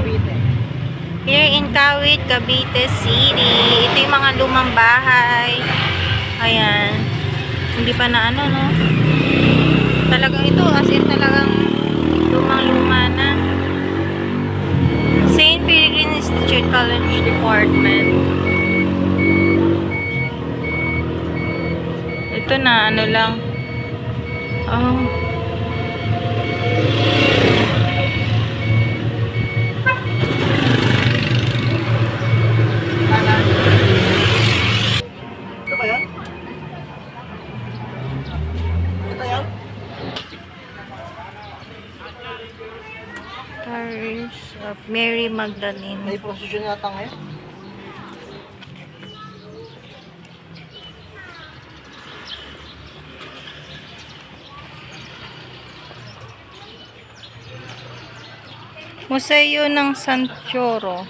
Here in Kawit, Cavite City. Ito yung mga lumang bahay. Ayan. Hindi pa na ano, no? Talagang ito, as in talagang lumang-luma na. St. Peregrine Institute College Department. Ito na, ano lang. Oh. Ito ba yan? Ito yan? Parish of Mary Magdalene. May prosesyon yata ngayon. Museo ng San Choro.